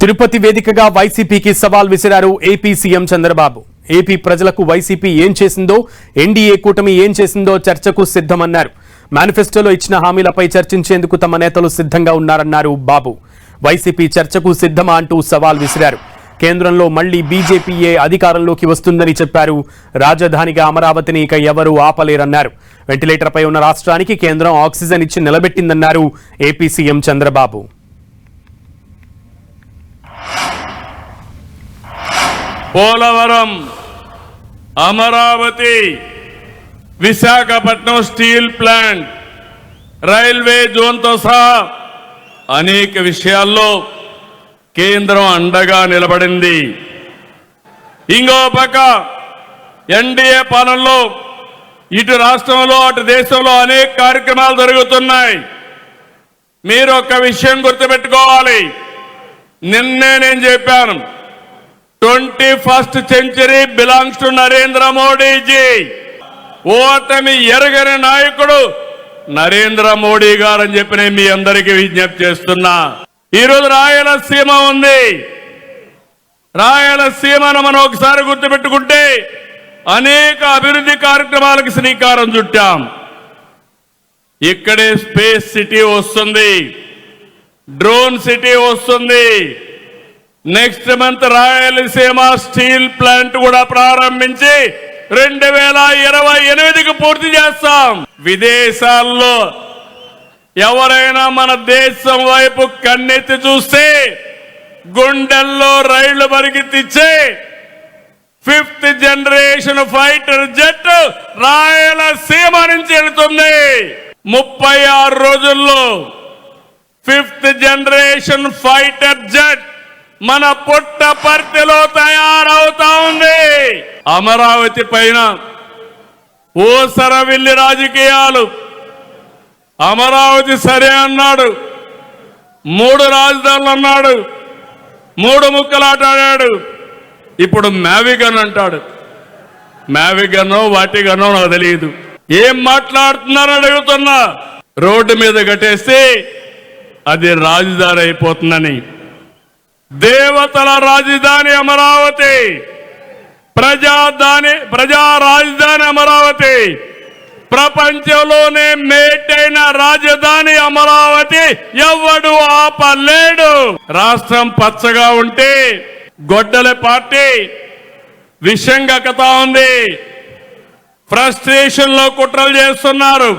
తిరుపతి వేదికగా వైసీపీకి సవాల్ విసిరారు ఏపీ సీఎం చంద్రబాబు. ఏపీ ప్రజలకు వైసీపీ ఏం చేసిందో, ఎన్డీఏ కూటమి ఏం చేసిందో చర్చకు సిద్ధమన్నారు. మేనిఫెస్టోలో ఇచ్చిన హామీలపై చర్చించేందుకు తమ నేతలు సిద్ధంగా ఉన్నారన్నారు బాబు. వైసీపీ చర్చకు సిద్ధమా అంటూ సవాల్ విసిరారు. కేంద్రంలో మళ్లీ బీజేపీయే అధికారంలోకి వస్తుందని చెప్పారు. రాజధానిగా అమరావతిని ఇక ఎవరూ ఆపలేరన్నారు. వెంటిలేటర్పై ఉన్న రాష్ట్రానికి కేంద్రం ఆక్సిజన్ ఇచ్చి నిలబెట్టిందన్నారు AP CM Chandrababu. Polavaram, Amaravati, Visakhapatnam steel plant, railway జోన్తో సహా అనేక విషయాల్లో కేంద్రం అండగా నిలబడింది. ఇంకో పక్క ఎన్డీఏ పాలనలో ఇటు రాష్ట్రంలో అటు దేశంలో అనేక కార్యక్రమాలు జరుగుతున్నాయి. మీరు ఒక విషయం గుర్తుపెట్టుకోవాలి. నిన్నే నేను చెప్పాను, 21st century belongs to Narendra Modiji. ఓటమి ఎరగని నాయకుడు నరేంద్ర మోడీ గారు అని చెప్పి నేను మీ అందరికీ విజ్ఞప్తి చేస్తున్నా. ఈరోజు రాయలసీమ ఉంది. రాయలసీమను మనం ఒకసారి గుర్తుపెట్టుకుంటే అనేక అభివృద్ధి కార్యక్రమాలకు శ్రీకారం చుట్టాం. ఇక్కడే స్పేస్ సిటీ వస్తుంది, డ్రోన్ సిటీ వస్తుంది. Next month Rayalaseema steel plant కూడా ప్రారంభించి 2028కి పూర్తి చేస్తాం. విదేశాల్లో ఎవరైనా మన దేశం వైపు కన్నెత్తి చూస్తే గుండెల్లో రైళ్లు పరిగెత్తిచ్చే 5th generation fighter jet Rayalaseema నుంచి వెళుతుంది. 36 రోజుల్లో 5th జనరేషన్ ఫైటర్ జెట్ మన పుట్టపర్తిలో తయారవుతా ఉంది. అమరావతి పైన ఓసరవిల్లి రాజకీయాలు. అమరావతి సరే అన్నాడు, 3 రాజధానులు అన్నాడు, 3 ముక్కలాటాడాడు. ఇప్పుడు మ్యావిగన్ అంటాడు. మ్యావిగనో వాటిగనో నాకు తెలియదు. ఏం మాట్లాడుతున్నారని అడుగుతున్నా. రోడ్డు మీద కట్టేస్తే అది రాజధాని అయిపోతుందని. దేవతల రాజధాని అమరావతి, ప్రజా రాజధాని అమరావతి, ప్రపంచంలోనే మేటైన రాజధాని అమరావతి. ఎవడు ఆపలేడు. రాష్ట్రం పచ్చగా ఉంటే గొడ్డల పార్టీ విషం కక్కుతా ఉంది. ఫ్రస్ట్రేషన్ లో కుట్రలు చేస్తున్నారు,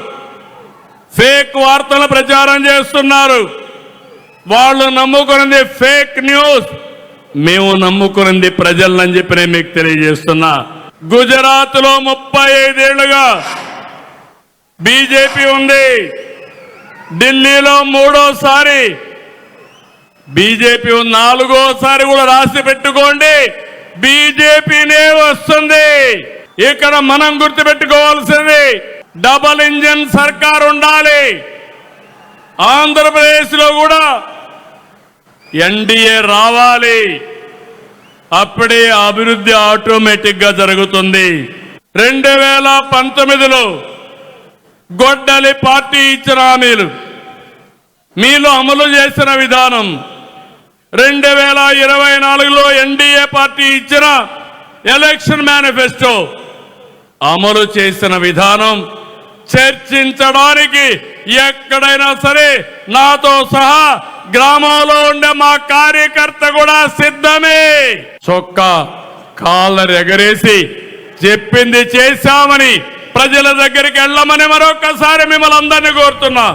ఫేక్ వార్తలు ప్రచారం చేస్తున్నారు. వాళ్ళు నమ్ముకున్నది ఫేక్ న్యూస్, మేము నమ్ముకున్నది ప్రజలని చెప్పి నేను మీకు తెలియజేస్తున్నా. గుజరాత్ లో 35 ఏళ్లుగా బీజేపీ ఉంది. ఢిల్లీలో 3వ బీజేపీ, 4వ కూడా రాసి పెట్టుకోండి, బీజేపీనే వస్తుంది. ఇక్కడ మనం గుర్తుపెట్టుకోవాల్సింది డబుల్ ఇంజిన్ సర్కార్ ఉండాలి. ఆంధ్రప్రదేశ్ లో కూడా ఎన్డీఏ రావాలి. అప్పుడే అభివృద్ధి ఆటోమేటిక్ గా జరుగుతుంది. 2019లో గొడ్డలి పార్టీ ఇచ్చిన హామీలు మీలో అమలు చేసిన విధానం, 2024లో ఎన్డీఏ పార్టీ ఇచ్చిన ఎలక్షన్ మేనిఫెస్టో అమలు చేసిన విధానం చర్చించడానికి ఎక్కడైనా సరే నాతో సహా గ్రామంలో ఉండే మా కార్యకర్త కూడా సిద్ధమే. చొక్కా కాళ్ళను ఎగరేసి చెప్పింది చేశామని ప్రజల దగ్గరికి వెళ్ళమని మరొకసారి మిమ్మల్ని అందరినీ కోరుతున్నా.